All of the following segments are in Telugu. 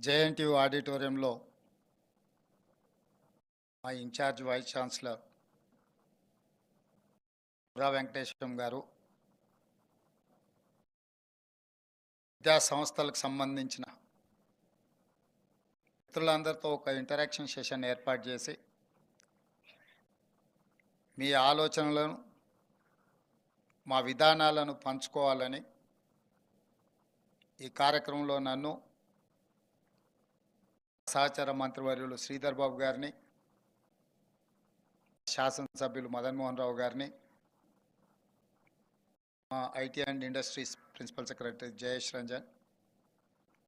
జేఎన్టీయూ ఆడిటోరియంలో మా ఇన్ఛార్జ్ వైస్ ఛాన్సలర్ పురా వెంకటేశ్వరం గారు, విద్యా సంస్థలకు సంబంధించిన మిత్రులందరితో ఒక ఇంటరాక్షన్ సెషన్ ఏర్పాటు చేసి మీ ఆలోచనలను, మా విధానాలను పంచుకోవాలని ఈ కార్యక్రమంలో నన్ను, సహచర మంత్రివర్యులు శ్రీధర్ బాబు గారిని, శాసనసభ్యులు మదన్ మోహన్ రావు గారిని, మా IT and industries principal secretary Jayesh Ranjan,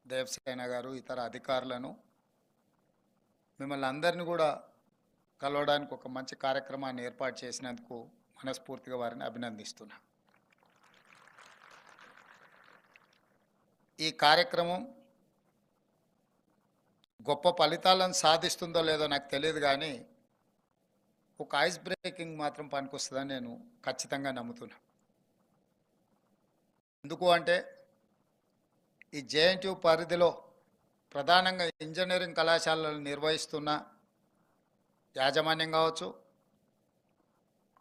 Devasena గారు, ఇతర అధికారులను, మిమ్మల్ని అందరినీ కూడా కలవడానికి ఒక మంచి కార్యక్రమాన్ని ఏర్పాటు చేసినందుకు మనస్ఫూర్తిగా వారిని అభినందిస్తున్నా. ఈ కార్యక్రమం గొప్ప ఫలితాలను సాధిస్తుందో లేదో నాకు తెలియదు, కానీ ఒక ఐస్ బ్రేకింగ్ మాత్రం పనికొస్తుందని నేను ఖచ్చితంగా నమ్ముతున్నా. ఎందుకు అంటే ఈ జేఎన్టీయూ పరిధిలో ప్రధానంగా ఇంజనీరింగ్ కళాశాలలు నిర్వహిస్తున్న యాజమాన్యం కావచ్చు,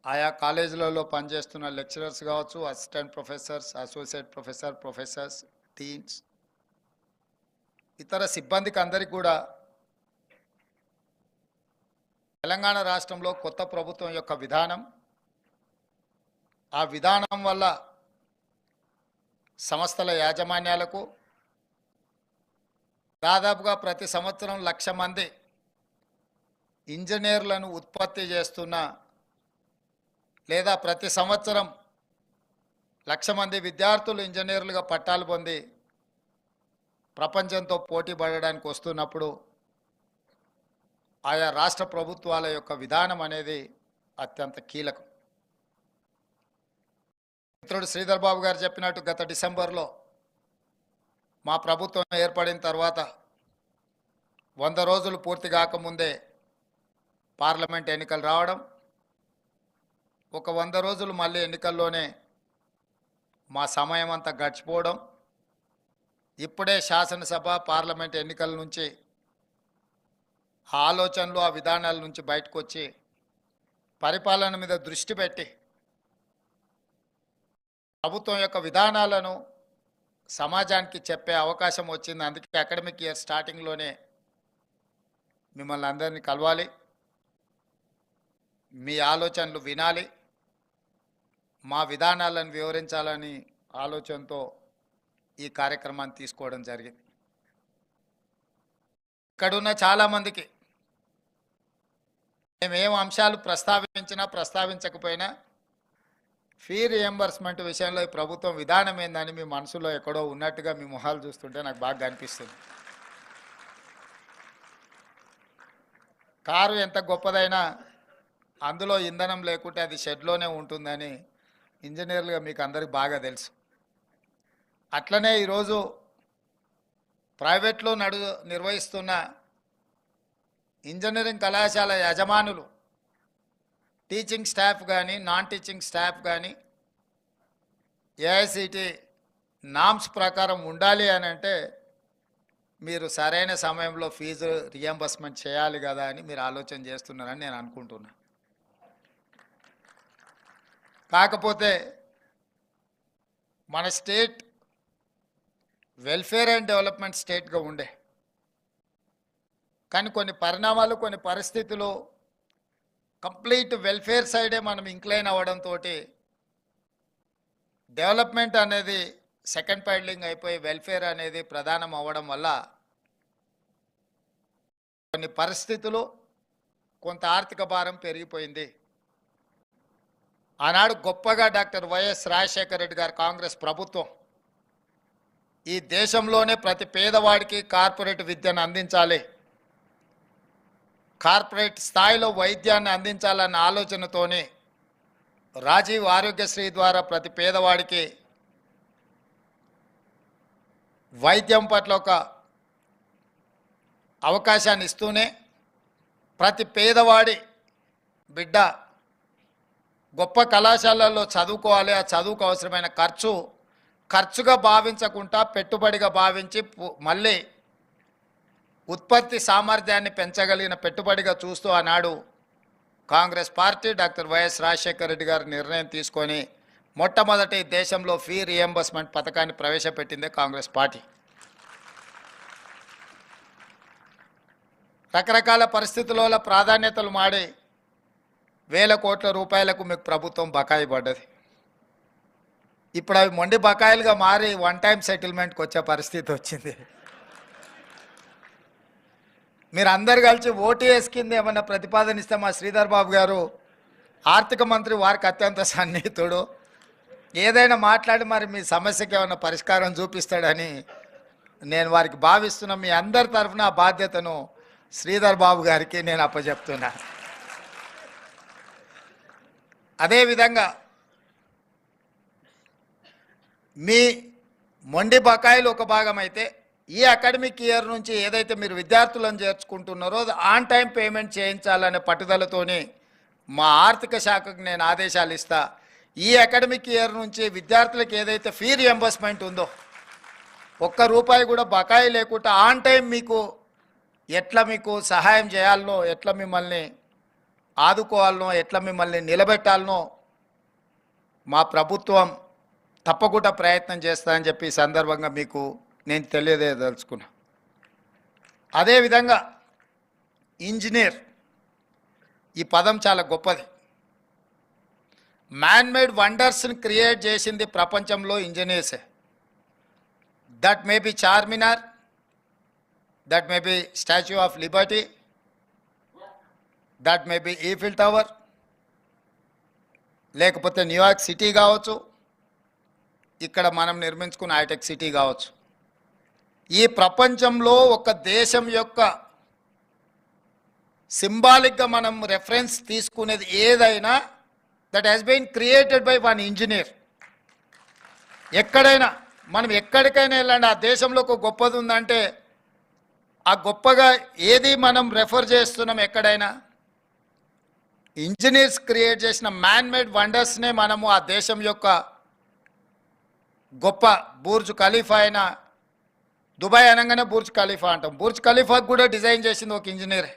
ఆయా కాలేజీలలో పనిచేస్తున్న లెక్చరర్స్ కావచ్చు, assistant professors, associate professors, deans, ఇతర సిబ్బందికి అందరికీ కూడా తెలంగాణ రాష్ట్రంలో కొత్త ప్రభుత్వం యొక్క విధానం, ఆ విధానం వల్ల సంస్థల యాజమాన్యాలకు దాదాపుగా ప్రతి సంవత్సరం 1,00,000 మంది ఇంజనీర్లను ఉత్పత్తి చేస్తున్న, లేదా ప్రతి సంవత్సరం 1,00,000 మంది విద్యార్థులు ఇంజనీర్లుగా పట్టాలు పొంది ప్రపంచంతో పోటీ పడడానికి వస్తున్నప్పుడు ఆయా రాష్ట్ర ప్రభుత్వాల యొక్క విధానం అనేది అత్యంత కీలకం. మిత్రుడు శ్రీధర్ బాబు గారు చెప్పినట్టు గత డిసెంబర్లో మా ప్రభుత్వం ఏర్పడిన తర్వాత 100 రోజులు పూర్తి కాకముందే పార్లమెంట్ ఎన్నికలు రావడం, ఒక 100 రోజులు మళ్ళీ ఎన్నికల్లోనే మా సమయం అంతా గడిచిపోవడం, ఇప్పుడే శాసనసభ పార్లమెంట్ ఎన్నికల నుంచి ఆ ఆలోచనలు, ఆ విధానాల నుంచి బయటకు వచ్చి పరిపాలన మీద దృష్టి పెట్టి ప్రభుత్వం యొక్క విధానాలను సమాజానికి చెప్పే అవకాశం వచ్చింది. అందుకే అకాడమిక్ ఇయర్ స్టార్టింగ్లోనే మిమ్మల్ని అందరినీ కలవాలి, మీ ఆలోచనలు వినాలి, మా విధానాలను వివరించాలని ఆలోచనతో ఈ కార్యక్రమాన్ని తీసుకోవడం జరిగింది. ఇక్కడున్న చాలామందికి మేమేం అంశాలు ప్రస్తావించకపోయినా ఫీ రియంబర్స్మెంట్ విషయంలో ఈ ప్రభుత్వం విధానం ఏందని మీ మనసులో ఎక్కడో ఉన్నట్టుగా మీ మొహాలు చూస్తుంటే నాకు బాగా అనిపిస్తుంది. కారు ఎంత గొప్పదైనా అందులో ఇంధనం లేకుంటే అది షెడ్లోనే ఉంటుందని ఇంజనీర్లుగా మీకు అందరికి బాగా తెలుసు. అట్లనే ఈరోజు ప్రైవేట్లో నిర్వహిస్తున్న ఇంజనీరింగ్ కళాశాల యజమానులు, టీచింగ్ స్టాఫ్ కానీ, నాన్ టీచింగ్ స్టాఫ్ కానీ ఏఐసిటి నామ్స్ ప్రకారం ఉండాలి అని అంటే మీరు సరైన సమయంలో ఫీజు రియంబర్స్మెంట్ చేయాలి కదా అని మీరు ఆలోచన చేస్తున్నారని నేను అనుకుంటున్నా. కాకపోతే మన స్టేట్ వెల్ఫేర్ అండ్ డెవలప్మెంట్ స్టేట్గా ఉండే, కానీ కొన్ని పరిణామాలు, కొన్ని పరిస్థితులు కంప్లీట్ వెల్ఫేర్ సైడే మనం ఇంక్లైన్ అవ్వడంతో డెవలప్మెంట్ అనేది సెకండ్ ప్యాడ్లింగ్ అయిపోయి వెల్ఫేర్ అనేది ప్రధానం అవ్వడం వల్ల కొన్ని పరిస్థితులు, కొంత ఆర్థిక భారం పెరిగిపోయింది. ఆనాడు గొప్పగా డాక్టర్ వైఎస్ రాజశేఖర రెడ్డి గారు కాంగ్రెస్ ప్రభుత్వం ఈ దేశంలోనే ప్రతి పేదవాడికి కార్పొరేట్ విద్యను అందించాలి, కార్పొరేట్ స్థాయిలో వైద్యాన్ని అందించాలన్న ఆలోచనతోనే రాజీవ్ ఆరోగ్యశ్రీ ద్వారా ప్రతి పేదవాడికి వైద్యం పట్ల ఒక అవకాశాన్ని ఇస్తూనే ప్రతి పేదవాడి బిడ్డ గొప్ప కళాశాలల్లో చదువుకోవాలి, ఆ చదువుకు అవసరమైన ఖర్చుగా భావించకుండా పెట్టుబడిగా భావించి మళ్ళీ ఉత్పత్తి సామర్థ్యాన్ని పెంచగలిగిన పెట్టుబడిగా చూస్తూ ఆనాడు Congress party doctor YS Rajasekhara Reddy గారు నిర్ణయం తీసుకొని మొట్టమొదటి దేశంలో ఫీ రియంబర్స్మెంట్ పథకాన్ని ప్రవేశపెట్టిందే కాంగ్రెస్ పార్టీ. రకరకాల పరిస్థితుల ప్రాధాన్యతలు మాడి వేల కోట్ల రూపాయలకు మీకు ప్రభుత్వం బకాయి పడ్డది. ఇప్పుడు అవి మొండి బకాయిలుగా మారి వన్ టైం సెటిల్మెంట్కి వచ్చే పరిస్థితి వచ్చింది. మీరు అందరు కలిసి ఓటీఎస్ కింద ఏమన్నా ప్రతిపాదన ఇస్తే మా శ్రీధర్ బాబు గారు ఆర్థిక మంత్రి వారికి అత్యంత సన్నిహితుడు, ఏదైనా మాట్లాడి మరి మీ సమస్యకి ఏమైనా పరిష్కారం చూపిస్తాడని నేను వారికి భావిస్తున్నా. మీ అందరి తరఫున ఆ బాధ్యతను శ్రీధర్ బాబు గారికి నేను అప్పచెప్తున్నా. అదేవిధంగా మీ మొండి బకాయిలు ఒక భాగం అయితే ఈ అకాడమిక్ ఇయర్ నుంచి ఏదైతే మీరు విద్యార్థులను చేర్చుకుంటున్నారో ఆన్ టైం పేమెంట్ చేయించాలనే పట్టుదలతోని మా ఆర్థిక శాఖకు నేను ఆదేశాలు ఇస్తా. ఈ అకాడమిక్ ఇయర్ నుంచి విద్యార్థులకు ఏదైతే ఫీ రియంబర్స్మెంట్ ఉందో ఒక్క రూపాయి కూడా బకాయి లేకుండా ఆన్ టైం మీకు ఎట్లా మీకు సహాయం చేయాలనో, ఎట్లా మిమ్మల్ని ఆదుకోవాలనో, ఎట్లా మిమ్మల్ని నిలబెట్టాలనో మా ప్రభుత్వం తప్పకుండా ప్రయత్నం చేస్తానని చెప్పి ఈ సందర్భంగా మీకు నేను తెలియజేయదలుచుకున్నా. అదేవిధంగా ఇంజనీర్ ఈ పదం చాలా గొప్పది. మ్యాన్ మేడ్ వండర్స్ని క్రియేట్ చేసింది ప్రపంచంలో ఇంజనీర్సే. That may be Charminar, that may be Statue of Liberty, that may be Eiffel Tower, లేకపోతే న్యూయార్క్ సిటీ కావచ్చు, ఇక్కడ మనం నిర్మించుకున్న హైటెక్ సిటీ కావచ్చు. ఈ ప్రపంచంలో ఒక దేశం యొక్క సింబాలిక్గా మనం రెఫరెన్స్ తీసుకునేది ఏదైనా that has been created by one engineer. ఎక్కడైనా మనం ఎక్కడికైనా వెళ్ళండి, ఆ దేశంలో ఒక గొప్పది ఉందంటే ఆ గొప్పగా ఏది మనం రెఫర్ చేస్తున్నాం ఎక్కడైనా ఇంజనీర్స్ క్రియేట్ చేసిన మ్యాన్ మేడ్ వండర్స్నే మనము ఆ దేశం యొక్క గొప్ప బుర్జ్ ఖలీఫా అయినా, దుబాయ్ అనగానే బుర్జ్ ఖలీఫా అంటాం, బుర్జ్ ఖలీఫాకు కూడా డిజైన్ చేసింది ఒక ఇంజనీరే.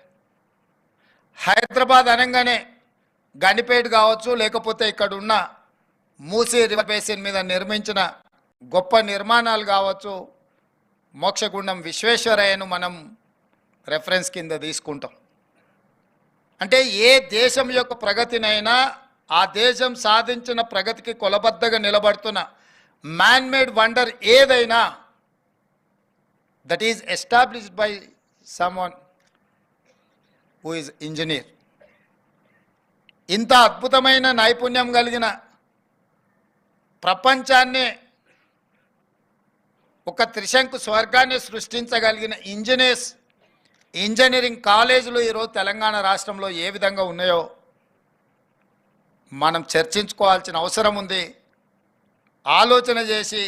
హైదరాబాద్ అనగానే గనిపేట్ కావచ్చు, లేకపోతే ఇక్కడ ఉన్న మూసీ రివర్ బేసిన్ మీద నిర్మించిన గొప్ప నిర్మాణాలు కావచ్చు, మోక్షగుండం విశ్వేశ్వరయ్యను మనం రెఫరెన్స్ కింద తీసుకుంటాం. అంటే ఏ దేశం యొక్క ప్రగతినైనా ఆ దేశం సాధించిన ప్రగతికి కొలబద్దగా నిలబడుతున్న మ్యాన్ మేడ్ వండర్ ఏదైనా that is established by someone who is engineer. ఇంత అద్భుతమైన నైపుణ్యం కలిగిన ప్రపంచాన్ని ఒక త్రిశంకు స్వర్గాన్ని సృష్టించగలిగిన ఇంజనీరింగ్ కాలేజీలు ఈరోజు తెలంగాణ రాష్ట్రంలో ఏ విధంగా ఉన్నాయో మనం చర్చించుకోవాల్సిన అవసరం ఉంది. ఆలోచన చేసి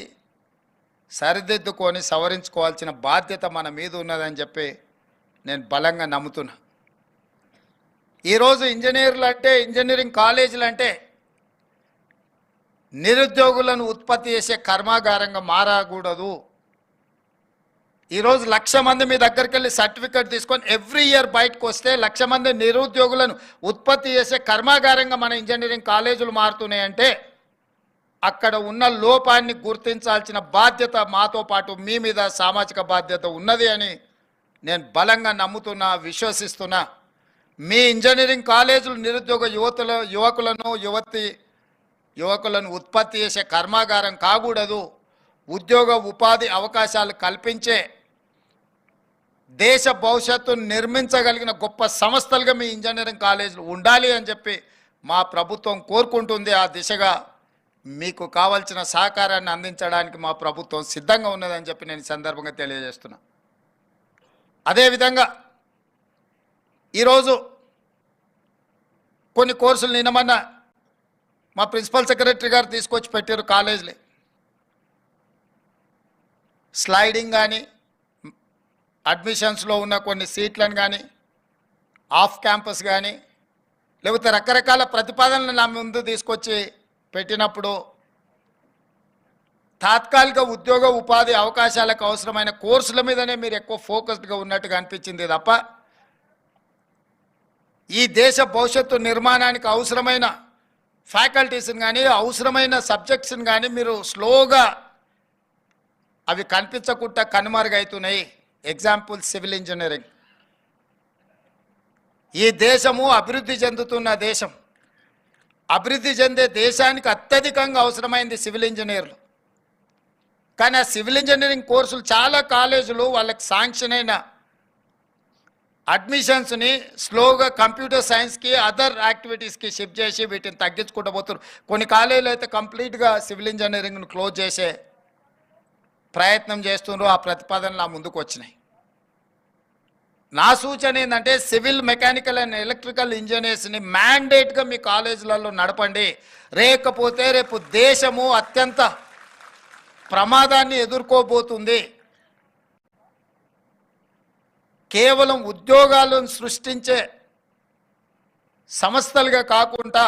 సరిదిద్దుకొని సవరించుకోవాల్సిన బాధ్యత మన మీద ఉన్నదని చెప్పి నేను బలంగా నమ్ముతున్నా. ఈరోజు ఇంజనీర్లు అంటే, ఇంజనీరింగ్ కాలేజీలు అంటే నిరుద్యోగులను ఉత్పత్తి చేసే కర్మాగారంగా మారకూడదు. ఈరోజు 1,00,000 మంది మీ దగ్గరికి వెళ్ళి సర్టిఫికేట్ తీసుకొని ఎవ్రీ ఇయర్ బయటకు వస్తే 1,00,000 మంది నిరుద్యోగులను ఉత్పత్తి చేసే కర్మాగారంగా మన ఇంజనీరింగ్ కాలేజీలు మారుతున్నాయంటే అక్కడ ఉన్న లోపాన్ని గుర్తించాల్సిన బాధ్యత మాతో పాటు మీ మీద సామాజిక బాధ్యత ఉన్నది అని నేను బలంగా నమ్ముతున్నా, విశ్వసిస్తున్నా. మీ ఇంజనీరింగ్ కాలేజీలు నిరుద్యోగ యువకులను ఉత్పత్తి చేసే కర్మాగారం కాకూడదు. ఉద్యోగ ఉపాధి అవకాశాలు కల్పించే దేశ భవిష్యత్తును నిర్మించగలిగిన గొప్ప సంస్థలుగా మీ ఇంజనీరింగ్ కాలేజీలు ఉండాలి అని చెప్పి మా ప్రభుత్వం కోరుకుంటుంది. ఆ దిశగా మీకు కావాల్సిన సహకారాన్ని అందించడానికి మా ప్రభుత్వం సిద్ధంగా ఉన్నదని చెప్పి నేను ఈ సందర్భంగా తెలియజేస్తున్నా. అదేవిధంగా ఈరోజు కొన్ని కోర్సులు నిన్నమన్నా మా ప్రిన్సిపల్ సెక్రటరీ గారు తీసుకొచ్చి పెట్టారు కాలేజీలు. స్లైడింగ్ కానీ, అడ్మిషన్స్లో ఉన్న కొన్ని సీట్లను కానీ, ఆఫ్ క్యాంపస్ కానీ, లేకపోతే రకరకాల ప్రతిపాదనలు నా ముందు తీసుకొచ్చి పెట్టినప్పుడు తాత్కాలిక ఉద్యోగ ఉపాధి అవకాశాలకు అవసరమైన కోర్సుల మీదనే మీరు ఎక్కువ ఫోకస్డ్గా ఉన్నట్టుగా అనిపించింది తప్ప ఈ దేశ భవిష్యత్తు నిర్మాణానికి అవసరమైన ఫ్యాకల్టీస్ని కానీ అవసరమైన సబ్జెక్ట్స్ని కానీ మీరు స్లోగా అవి కనిపించకుండా కనుమరుగవుతున్నాయి. Example civil engineering. ఈ దేశము అభివృద్ధి చెందుతున్న దేశం. అభివృద్ధి చెందే దేశానికి అత్యధికంగా అవసరమైంది సివిల్ ఇంజనీర్లు. కానీ ఆ సివిల్ ఇంజనీరింగ్ కోర్సులు చాలా కాలేజీలు వాళ్ళకి శాంక్షన్ అయిన అడ్మిషన్స్ని స్లోగా కంప్యూటర్ సైన్స్కి అదర్ యాక్టివిటీస్కి షిఫ్ట్ చేసి వీటిని తగ్గించుకుంటూ పోతున్నారు. కొన్ని కాలేజీలు అయితే కంప్లీట్గా సివిల్ ఇంజనీరింగ్ను క్లోజ్ చేసే ప్రయత్నం చేస్తున్నారు. ఆ ప్రతిపాదనలు ముందుకు వచ్చినాయి. నా సూచన ఏంటంటే సివిల్ మెకానికల్ అండ్ ఎలక్ట్రికల్ ఇంజనీర్స్ని మ్యాండేట్గా మీ కాలేజీలలో నడపండి. లేకపోతే రేపు దేశము అత్యంత ప్రమాదాన్ని ఎదుర్కోబోతుంది. కేవలం ఉద్యోగాలను సృష్టించే సంస్థలుగా కాకుండా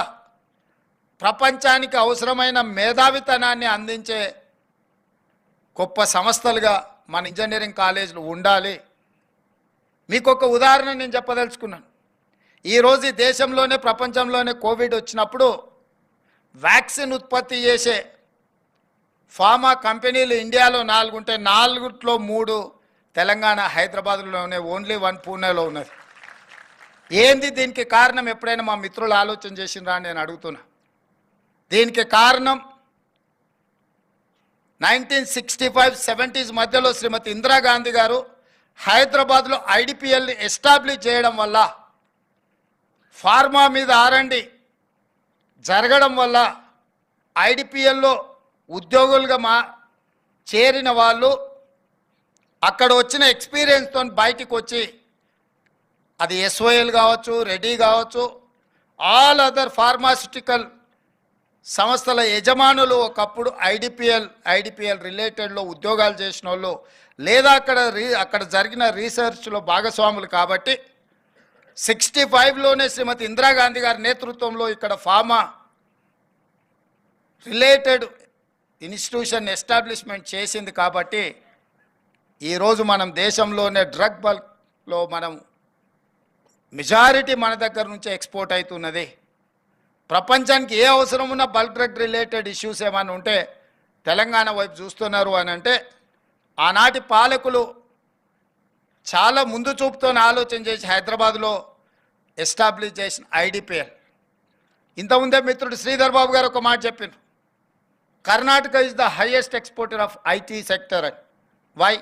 ప్రపంచానికి అవసరమైన మేధావితనాన్ని అందించే గొప్ప సంస్థలుగా మన ఇంజనీరింగ్ కాలేజీలు ఉండాలి. మీకు ఒక ఉదాహరణ నేను చెప్పదలుచుకున్నాను. ఈరోజు ఈ దేశంలోనే ప్రపంచంలోనే కోవిడ్ వచ్చినప్పుడు వ్యాక్సిన్ ఉత్పత్తి చేసే ఫార్మా కంపెనీలు ఇండియాలో 4 ఉంటే 4లో 3 తెలంగాణ హైదరాబాద్లోనే, ఓన్లీ 1 పూణేలో ఉన్నది. ఏంది దీనికి కారణం? ఎప్పుడైనా మా మిత్రులు ఆలోచన చేసినరా అని నేను అడుగుతున్నా. దీనికి కారణం 1965-70s మధ్యలో శ్రీమతి ఇందిరాగాంధీ గారు హైదరాబాద్లో ఐడిపిఎల్ని ఎస్టాబ్లిష్ చేయడం వల్ల, ఫార్మా మీద ఆరండి జరగడం వల్ల ఐడిపిఎల్లో ఉద్యోగులుగా చేరిన వాళ్ళు అక్కడ వచ్చిన ఎక్స్పీరియన్స్తో బయటికి వచ్చి, అది ఎస్ఓఎల్ కావచ్చు, రెడీ కావచ్చు, ఆల్ అదర్ ఫార్మాస్యూటికల్ సంస్థల యజమానులు ఒకప్పుడు ఐడిపిఎల్ రిలేటెడ్లో ఉద్యోగాలు చేసిన వాళ్ళు లేదా అక్కడ జరిగిన రీసెర్చ్లో భాగస్వాములు. కాబట్టి 65లోనే శ్రీమతి ఇందిరాగాంధీ గారి నేతృత్వంలో ఇక్కడ ఫార్మా రిలేటెడ్ ఇన్స్టిట్యూషన్ ఎస్టాబ్లిష్మెంట్ చేసింది. కాబట్టి ఈరోజు మనం దేశంలోనే డ్రగ్ బల్క్లో మనం మెజారిటీ మన దగ్గర నుంచి ఎక్స్పోర్ట్ అవుతున్నది. ప్రపంచానికి ఏ అవసరం ఉన్న బల్క్ డ్రగ్ రిలేటెడ్ ఇష్యూస్ ఏమైనా ఉంటే తెలంగాణ వైపు చూస్తున్నారు అని అంటే, ఆనాటి పాలకులు చాలా ముందు చూపుతో ఆలోచన చేసి హైదరాబాద్లో ఎస్టాబ్లిష్ చేసిన ఐడిపిఎల్. ఇంతకుముందే మిత్రుడు శ్రీధర్ బాబు గారు ఒక మాట చెప్పిండ్రు, Karnataka is the highest exporter of IT sector అని. వై?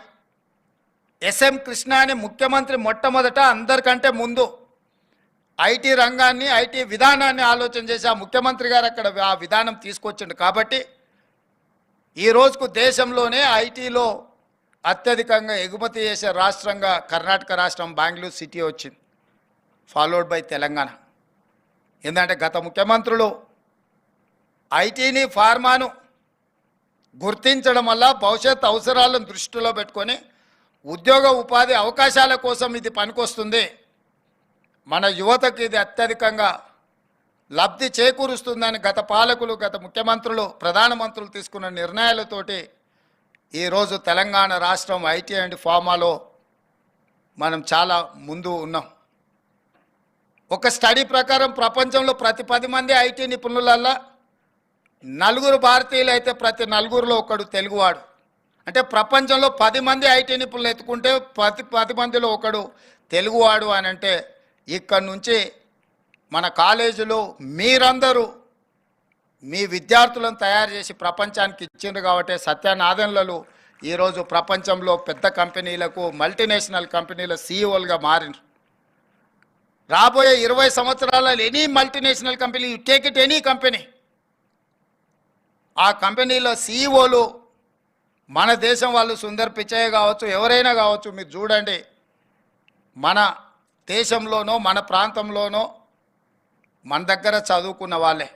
ఎస్ఎం కృష్ణ అనే ముఖ్యమంత్రి మొట్టమొదట అందరికంటే ముందు ఐటీ రంగాన్ని, ఐటీ విధానాన్ని ఆలోచన చేసి ఆ ముఖ్యమంత్రి గారు అక్కడ ఆ విధానం తీసుకొచ్చిండు. కాబట్టి ఈ రోజుకు దేశంలోనే ఐటీలో అత్యధికంగా ఎగుమతి చేసే రాష్ట్రంగా కర్ణాటక రాష్ట్రం, బెంగళూరు సిటీ వచ్చింది, ఫాలోడ్ బై తెలంగాణ. ఎందుకంటే గత ముఖ్యమంత్రులు ఐటీని, ఫార్మాను గుర్తించడం వల్ల భవిష్యత్ అవసరాలను దృష్టిలో పెట్టుకొని ఉద్యోగ ఉపాధి అవకాశాల కోసం ఇది పనికొస్తుంది, మన యువతకు ఇది అత్యధికంగా లబ్ధి చేకూరుస్తుందని గత పాలకులు, గత ముఖ్యమంత్రులు, ప్రధానమంత్రులు తీసుకున్న నిర్ణయాలతోటి ఈరోజు తెలంగాణ రాష్ట్రం ఐటీ అండ్ ఫార్మాలో మనం చాలా ముందు ఉన్నాం. ఒక స్టడీ ప్రకారం ప్రపంచంలో ప్రతి 10 మంది ఐటీ నిపుణులల్లా 4 భారతీయులు అయితే ప్రతి 4లో ఒకడు తెలుగువాడు. అంటే ప్రపంచంలో 10 మంది ఐటీ నిపుణులు ఎత్తుకుంటే ప్రతి 10 మందిలో ఒకడు తెలుగువాడు అని అంటే, ఇక్కడి నుంచి మన కాలేజీలో మీరందరూ మీ విద్యార్థులను తయారు చేసి ప్రపంచానికి ఇచ్చిండ్రు. కాబట్టి సత్యనాదన్లలో ఈరోజు ప్రపంచంలో పెద్ద కంపెనీలకు, మల్టీనేషనల్ కంపెనీల సీఈఓలుగా మారినారు. రాబోయే 20 సంవత్సరాలలో any multinational company, you take it any company, ఆ కంపెనీలో సీఈఓలు మన దేశం వాళ్ళు. సుందర్ పిచ్చయ్య కావచ్చు, ఎవరైనా కావచ్చు, మీరు చూడండి, మన దేశంలోనో మన ప్రాంతంలోనో మన దగ్గర చదువుకున్న వాళ్ళే.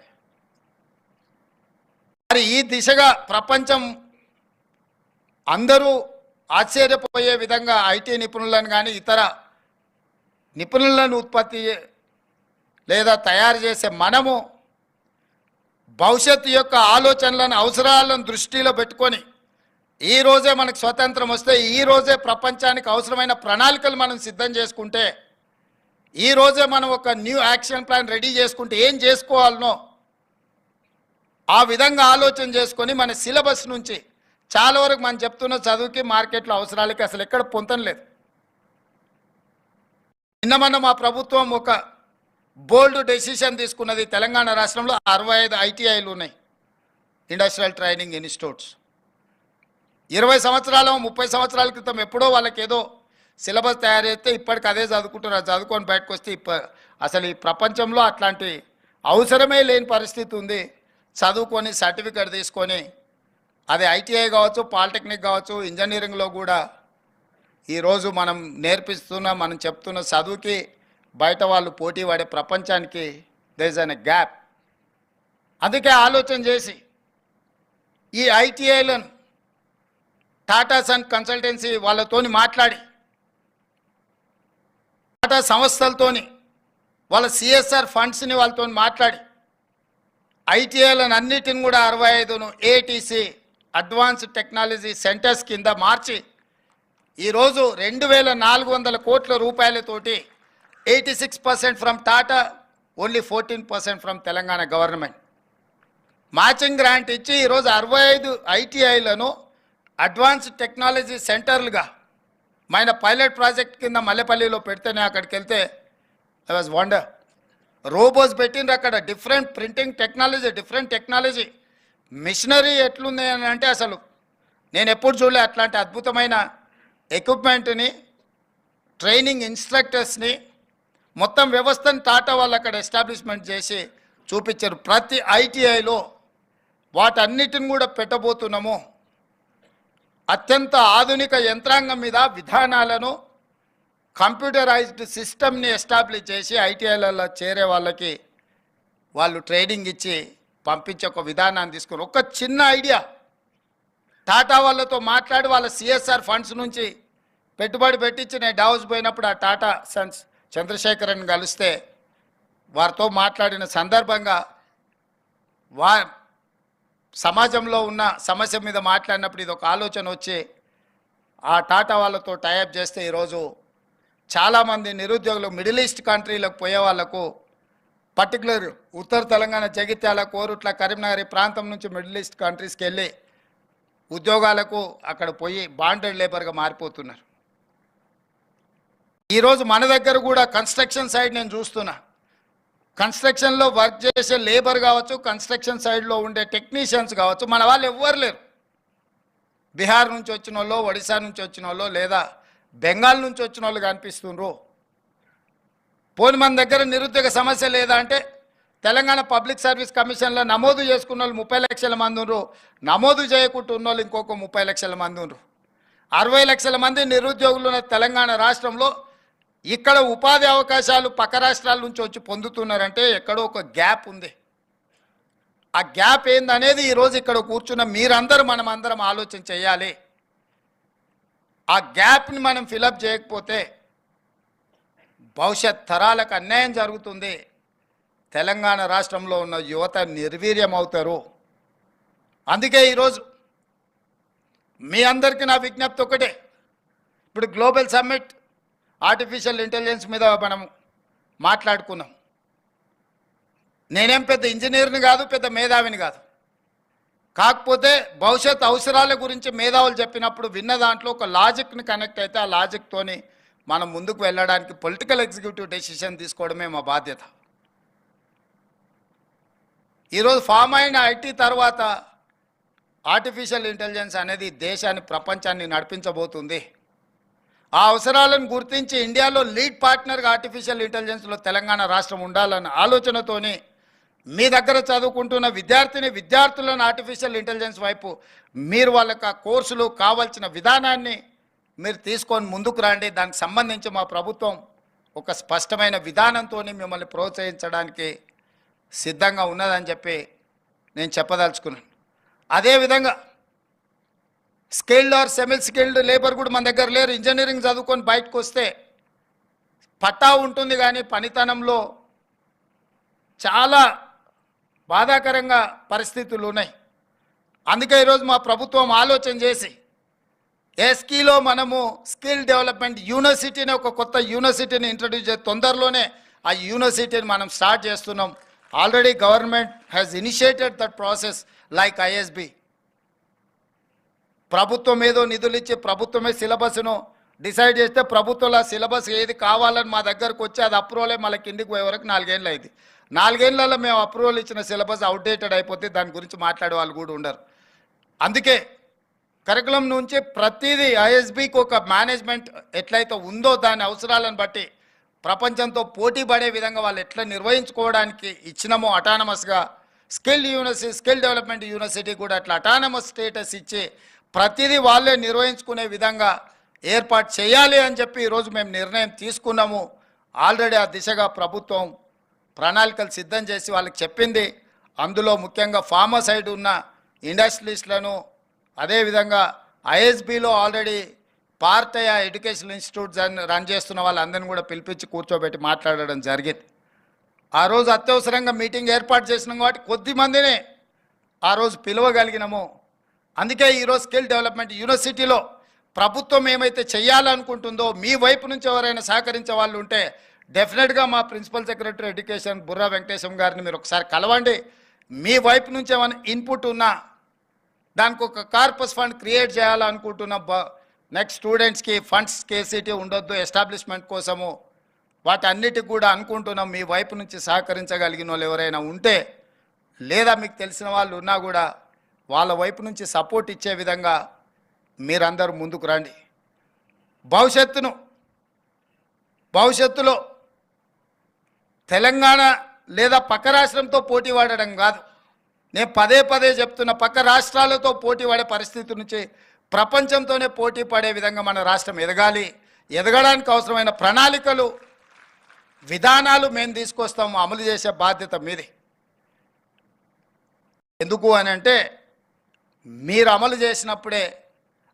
మరి ఈ దిశగా ప్రపంచం అందరూ ఆశ్చర్యపోయే విధంగా ఐటీ నిపుణులను కానీ ఇతర నిపుణులను ఉత్పత్తి లేదా తయారు చేసే మనము భవిష్యత్తు యొక్క ఆలోచనలను అవసరాలను దృష్టిలో పెట్టుకొని ఈ రోజే మనకు స్వతంత్రం వస్తే ఈ రోజే ప్రపంచానికి అవసరమైన ప్రణాళికలు మనం సిద్ధం చేసుకుంటే ఈ రోజే మనం ఒక న్యూ యాక్షన్ ప్లాన్ రెడీ చేసుకుంటే ఏం చేసుకోవాలనో ఆ విధంగా ఆలోచన చేసుకొని మన సిలబస్ నుంచి చాలా వరకు మనం చెప్తున్న చదువుకి మార్కెట్లో అవసరాలకి అసలు ఎక్కడ పొంతం లేదు. నిన్న మా ప్రభుత్వం ఒక బోల్డ్ డెసిషన్ తీసుకున్నది. తెలంగాణ రాష్ట్రంలో 65 ఐటీఐలు ఉన్నాయి, ఇండస్ట్రియల్ ట్రైనింగ్ ఇన్స్టిట్యూట్స్. 20 సంవత్సరాల 30 సంవత్సరాల క్రితం ఎప్పుడో వాళ్ళకి ఏదో సిలబస్ తయారు చేస్తే ఇప్పటికి అదే చదువుకుంటున్నారు. చదువుకొని బయటకు వస్తే అసలు ఈ ప్రపంచంలో అట్లాంటి అవసరమే లేని పరిస్థితి ఉంది. చదువుకొని సర్టిఫికేట్ తీసుకొని అది ఐటీఐ కావచ్చు, పాలిటెక్నిక్ కావచ్చు, ఇంజనీరింగ్లో కూడా ఈరోజు మనం నేర్పిస్తున్న మనం చెప్తున్న చదువుకి బయట వాళ్ళు పోటీ పడే ప్రపంచానికి దేర్ ఇస్ అన్ గ్యాప్. అందుకే ఆలోచన చేసి ఈ ఐటీఐలను టాటా సన్ కన్సల్టెన్సీ వాళ్ళతోని మాట్లాడి టాటా సంస్థలతోని వాళ్ళ సిఎస్ఆర్ ఫండ్స్ని వాళ్ళతో మాట్లాడి ఐటీఐలను అన్నిటిని కూడా 65ను ఏటీసీ అడ్వాన్స్డ్ టెక్నాలజీ సెంటర్స్ కింద మార్చి ఈరోజు 2400 కోట్ల రూపాయలతోటి 86% from Tata, only 14% from Telangana government matching grant ఇచ్చి ఈరోజు 65 ఐటీఐలను అడ్వాన్స్డ్ టెక్నాలజీ సెంటర్లుగా మన పైలట్ ప్రాజెక్ట్ కింద మల్లెపల్లిలో పెడితేనే అక్కడికి వెళ్తే ఐ వాజ్ వండర్. రోబోస్ పెట్టిండ్రు అక్కడ, different printing technology, different technology, machinery ఎట్లుంది అని అంటే అసలు నేను ఎప్పుడు చూడలే అట్లాంటి అద్భుతమైన ఎక్విప్మెంట్ని, ట్రైనింగ్ ఇన్స్ట్రక్టర్స్ని, మొత్తం వ్యవస్థను టాటా వాళ్ళు అక్కడ ఎస్టాబ్లిష్మెంట్ చేసి చూపించారు. ప్రతి ఐటీఐలో వాటన్నిటిని కూడా పెట్టబోతున్నాము. అత్యంత ఆధునిక యంత్రాంగం మీద విధానాలను, కంప్యూటరైజ్డ్ సిస్టమ్ని ఎస్టాబ్లిష్ చేసి ఐటీఐలలో చేరే వాళ్ళకి వాళ్ళు ట్రైనింగ్ ఇచ్చి పంపించే ఒక విధానాన్ని తీసుకుని ఒక చిన్న ఐడియా టాటా వాళ్ళతో మాట్లాడి వాళ్ళ సిఎస్ఆర్ ఫండ్స్ నుంచి పెట్టుబడి పెట్టించి నేను డావోస్ పోయినప్పుడు ఆ టాటా సన్స్ చంద్రశేఖరన్ కలిస్తే వారితో మాట్లాడిన సందర్భంగా సమాజంలో ఉన్న సమస్య మీద మాట్లాడినప్పుడు ఇది ఒక ఆలోచన వచ్చి ఆ టాటా వాళ్ళతో టైఅప్ చేస్తే ఈరోజు చాలామంది నిరుద్యోగులు మిడిల్ ఈస్ట్ కంట్రీలకు పోయే వాళ్లకు, పర్టికులర్ ఉత్తర తెలంగాణ జగిత్యాల, కోరుట్ల, కరీంనగర్ ప్రాంతం నుంచి మిడిల్ ఈస్ట్ కంట్రీస్కి వెళ్ళి ఉద్యోగాలకు అక్కడ పోయి బాండెడ్ లేబర్గా మారిపోతున్నారు. ఈరోజు మన దగ్గర కూడా కన్స్ట్రక్షన్ సైడ్ నేను చూస్తున్నా, కన్స్ట్రక్షన్లో వర్క్ చేసే లేబర్ కావచ్చు, కన్స్ట్రక్షన్ సైడ్లో ఉండే టెక్నీషియన్స్ కావచ్చు, మన వాళ్ళు ఎవ్వరు లేరు. బీహార్ నుంచి వచ్చిన వాళ్ళు, ఒడిశా నుంచి వచ్చిన వాళ్ళు, లేదా బెంగాల్ నుంచి వచ్చిన వాళ్ళు కనిపిస్తుండ్రు. పోని మన దగ్గర నిరుద్యోగ సమస్య లేదా అంటే తెలంగాణ పబ్లిక్ సర్వీస్ కమిషన్లో నమోదు చేసుకున్న వాళ్ళు 30 లక్షల మంది ఉన్నారు, నమోదు చేయకుండా ఉన్న వాళ్ళు ఇంకొక 30 లక్షల మంది ఉన్నారు. 60 లక్షల మంది నిరుద్యోగులు ఉన్న తెలంగాణ రాష్ట్రంలో ఇక్కడ ఉపాధి అవకాశాలు పక్క రాష్ట్రాల నుంచి వచ్చి పొందుతున్నారంటే ఎక్కడో ఒక గ్యాప్ ఉంది. ఆ గ్యాప్ ఏందనేది ఈరోజు ఇక్కడ కూర్చున్న మీరందరూ మనమందరం ఆలోచన చేయాలి. ఆ గ్యాప్ని మనం ఫిలప్ చేయకపోతే భవిష్యత్ తరాలకు అన్యాయం జరుగుతుంది. తెలంగాణ రాష్ట్రంలో ఉన్న యువత నిర్వీర్యం అవుతారు. అందుకే ఈరోజు మీ అందరికీ నా విజ్ఞప్తి ఒకటే, ఇప్పుడు గ్లోబల్ సమ్మిట్ ఆర్టిఫిషియల్ ఇంటెలిజెన్స్ మీద మనం మాట్లాడుకున్నాం. నేనేం పెద్ద ఇంజనీర్ని కాదు, పెద్ద మేధావిని కాదు. కాకపోతే భవిష్యత్ అవసరాల గురించి మేధావులు చెప్పినప్పుడు విన్న దాంట్లో ఒక లాజిక్ని కనెక్ట్ అయితే ఆ లాజిక్తోని మనం ముందుకు వెళ్ళడానికి పొలిటికల్ ఎగ్జిక్యూటివ్ డెసిషన్ తీసుకోవడమే మా బాధ్యత. ఈరోజు ఫామ్ అయిన ఐటీ తర్వాత ఆర్టిఫిషియల్ ఇంటెలిజెన్స్ అనేది దేశాన్ని, ప్రపంచాన్ని నడిపించబోతుంది. ఆ అవసరాలను గుర్తించి ఇండియాలో లీడ్ పార్ట్నర్గా ఆర్టిఫిషియల్ ఇంటెలిజెన్స్లో తెలంగాణ రాష్ట్రం ఉండాలన్న ఆలోచనతోని మీ దగ్గర చదువుకుంటున్న విద్యార్థులను ఆర్టిఫిషియల్ ఇంటెలిజెన్స్ వైపు మీరు వాళ్ళకి ఆ కోర్సులు కావాల్సిన విధానాన్ని మీరు తీసుకొని ముందుకు రండి. దానికి సంబంధించి మా ప్రభుత్వం ఒక స్పష్టమైన విధానంతో మిమ్మల్ని ప్రోత్సహించడానికి సిద్ధంగా ఉన్నదని చెప్పి నేను చెప్పదలుచుకున్నాను. అదేవిధంగా skilled or semi skilled labour కూడా మన దగ్గర లేరు. ఇంజనీరింగ్ చదువుకొని బయటకు వస్తే పట్టా ఉంటుంది కానీ పనితనంలో చాలా బాధాకరంగా పరిస్థితులు ఉన్నాయి. అందుకే ఈరోజు మా ప్రభుత్వం ఆలోచన చేసి ఎస్కీలో మనము స్కిల్ డెవలప్మెంట్ యూనివర్సిటీని ఒక కొత్త యూనివర్సిటీని ఇంట్రడ్యూస్ చేసి తొందరలోనే ఆ యూనివర్సిటీని మనం స్టార్ట్ చేస్తున్నాం. Already government has initiated that process like ISB. ప్రభుత్వం ఏదో నిధులు ఇచ్చి ప్రభుత్వమే సిలబస్ను డిసైడ్ చేస్తే ప్రభుత్వంలో సిలబస్ ఏది కావాలని మా దగ్గరకు వచ్చి అది అప్రూవల్ మళ్ళీ కిందికి పోయే వరకు 4 ఏళ్ళు అయింది. 4 ఏళ్లలో మేము అప్రూవల్ ఇచ్చిన సిలబస్ అవుట్డేటెడ్ అయిపోతే దాని గురించి మాట్లాడే వాళ్ళు కూడా ఉండరు. అందుకే కరికులం నుంచి ప్రతిదీ ఐఎస్బికి ఒక మేనేజ్మెంట్ ఎట్లయితే ఉందో దాని అవసరాలను బట్టి ప్రపంచంతో పోటీ పడే విధంగా వాళ్ళు ఎట్లా నిర్వహించుకోవడానికి ఇచ్చినామో అటానమస్గా స్కిల్ డెవలప్మెంట్ యూనివర్సిటీ కూడా అట్లా అటానమస్ స్టేటస్ ఇచ్చి ప్రతిదీ వాళ్ళే నిర్వహించుకునే విధంగా ఏర్పాటు చేయాలి అని చెప్పి ఈరోజు మేము నిర్ణయం తీసుకున్నాము. ఆల్రెడీ ఆ దిశగా ప్రభుత్వం ప్రణాళికలు సిద్ధం చేసి వాళ్ళకి చెప్పింది. అందులో ముఖ్యంగా ఫార్మసైడ్ ఉన్న ఇండస్ట్రియలిస్టులను అదేవిధంగా ఐఎస్బిలో ఆల్రెడీ పార్తయ ఎడ్యుకేషనల్ ఇన్స్టిట్యూట్స్ రన్ చేస్తున్న వాళ్ళందరినీ కూడా పిలిపించి కూర్చోబెట్టి మాట్లాడడం జరిగింది. ఆ రోజు అత్యవసరంగా మీటింగ్ ఏర్పాటు చేసినాం కాబట్టి కొద్ది మందిని ఆ రోజు పిలవగలిగినాము. అందుకే ఈరోజు స్కిల్ డెవలప్మెంట్ యూనివర్సిటీలో ప్రభుత్వం ఏమైతే చేయాలనుకుంటుందో మీ వైపు నుంచి ఎవరైనా సహకరించే వాళ్ళు ఉంటే డెఫినెట్గా మా principal secretary education Burra Venkatesham గారిని మీరు ఒకసారి కలవండి. మీ వైపు నుంచి ఏమైనా ఇన్పుట్ ఉన్నా దానికి ఒక కార్పస్ ఫండ్ క్రియేట్ చేయాలనుకుంటున్న నెక్స్ట్ స్టూడెంట్స్కి ఫండ్స్ కేసీటీ ఉండొద్దు ఎస్టాబ్లిష్మెంట్ కోసము వాటన్నిటికి కూడా అనుకుంటున్నాం. మీ వైపు నుంచి సహకరించగలిగిన వాళ్ళు ఎవరైనా ఉంటే లేదా మీకు తెలిసిన వాళ్ళు ఉన్నా కూడా వాళ్ళ వైపు నుంచి సపోర్ట్ ఇచ్చే విధంగా మీరందరూ ముందుకు రండి. భవిష్యత్తులో తెలంగాణ లేదా పక్క రాష్ట్రంతో పోటీ పడడం కాదు, నేను పదే పదే చెప్తున్న పక్క రాష్ట్రాలతో పోటీ పడే పరిస్థితి నుంచి ప్రపంచంతోనే పోటీ పడే విధంగా మన రాష్ట్రం ఎదగాలి. ఎదగడానికి అవసరమైన ప్రణాళికలు విధానాలు మేము తీసుకొస్తాము, అమలు చేసే బాధ్యత మీది. ఎందుకు అని అంటే మీరు అమలు చేసినప్పుడే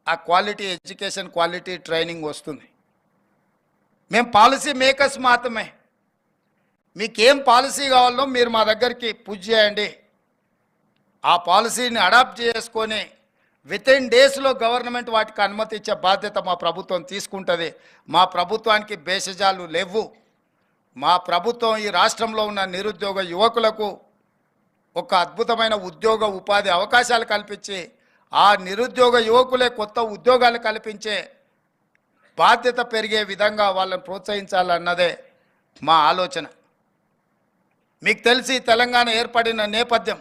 ఆ క్వాలిటీ ఎడ్యుకేషన్ క్వాలిటీ ట్రైనింగ్ వస్తుంది. మేము పాలసీ మేకర్స్ మాత్రమే. మీకేం పాలసీ కావాలో మీరు మా దగ్గరికి పుష్ చేయండి. ఆ పాలసీని అడాప్ట్ చేసుకొని వితిన్ డేస్లో గవర్నమెంట్ వాటికి అనుమతి ఇచ్చే బాధ్యత మా ప్రభుత్వం తీసుకుంటుంది. మా ప్రభుత్వానికి భేషజాలు లేవు. మా ప్రభుత్వం ఈ రాష్ట్రంలో ఉన్న నిరుద్యోగ యువకులకు ఒక అద్భుతమైన ఉద్యోగ ఉపాధి అవకాశాలు కల్పించి ఆ నిరుద్యోగ యువకులే కొత్త ఉద్యోగాలు కల్పించే బాధ్యత పెరిగే విధంగా వాళ్ళని ప్రోత్సహించాలన్నదే మా ఆలోచన. మీకు తెలిసి తెలంగాణ ఏర్పడిన నేపథ్యం,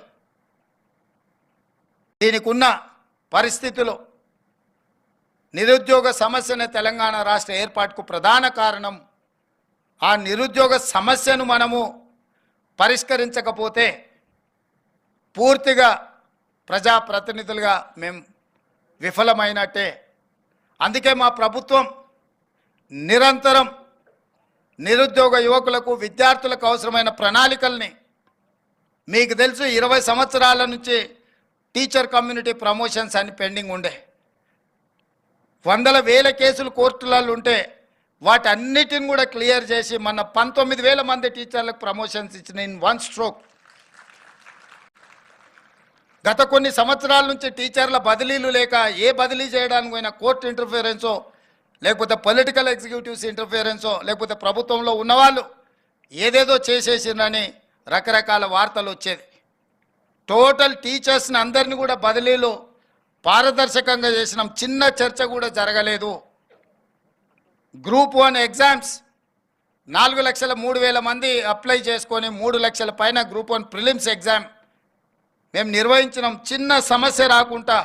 దీనికి ఉన్న పరిస్థితులు, నిరుద్యోగ సమస్యనే తెలంగాణ రాష్ట్ర ఏర్పాటుకు ప్రధాన కారణం. ఆ నిరుద్యోగ సమస్యను మనము పరిష్కరించకపోతే పూర్తిగా ప్రజాప్రతినిధులుగా మేము విఫలమైనట్టే. అందుకే మా ప్రభుత్వం నిరంతరం నిరుద్యోగ యువకులకు విద్యార్థులకు అవసరమైన ప్రణాళికల్ని, మీకు తెలుసు 20 సంవత్సరాల నుంచి టీచర్ కమ్యూనిటీ ప్రమోషన్స్ అని పెండింగ్ ఉండే, వందల వేల కేసులు కోర్టులలో ఉంటే వాటన్నిటిని కూడా క్లియర్ చేసి మన 19,000 మంది టీచర్లకు ప్రమోషన్స్ ఇచ్చిన ఇన్ వన్ స్ట్రోక్. గత కొన్ని సంవత్సరాల నుంచి టీచర్ల బదిలీలు లేక ఏ బదిలీ చేయడానికి పోయినా కోర్టు ఇంటర్ఫియరెన్సో లేకపోతే పొలిటికల్ ఎగ్జిక్యూటివ్స్ ఇంటర్ఫియరెన్సో లేకపోతే ప్రభుత్వంలో ఉన్నవాళ్ళు ఏదేదో చేసేసిందని రకరకాల వార్తలు వచ్చేది. టోటల్ టీచర్స్ని అందరినీ కూడా బదిలీలు పారదర్శకంగా చేసినాం. చిన్న చర్చ కూడా జరగలేదు. గ్రూప్ 1 ఎగ్జామ్స్ 4,03,000 మంది అప్లై చేసుకొని 3 లక్షల పైన గ్రూప్ 1 ప్రిలిమ్స్ ఎగ్జామ్ మేము నిర్వహించినాం. చిన్న సమస్య రాకుండా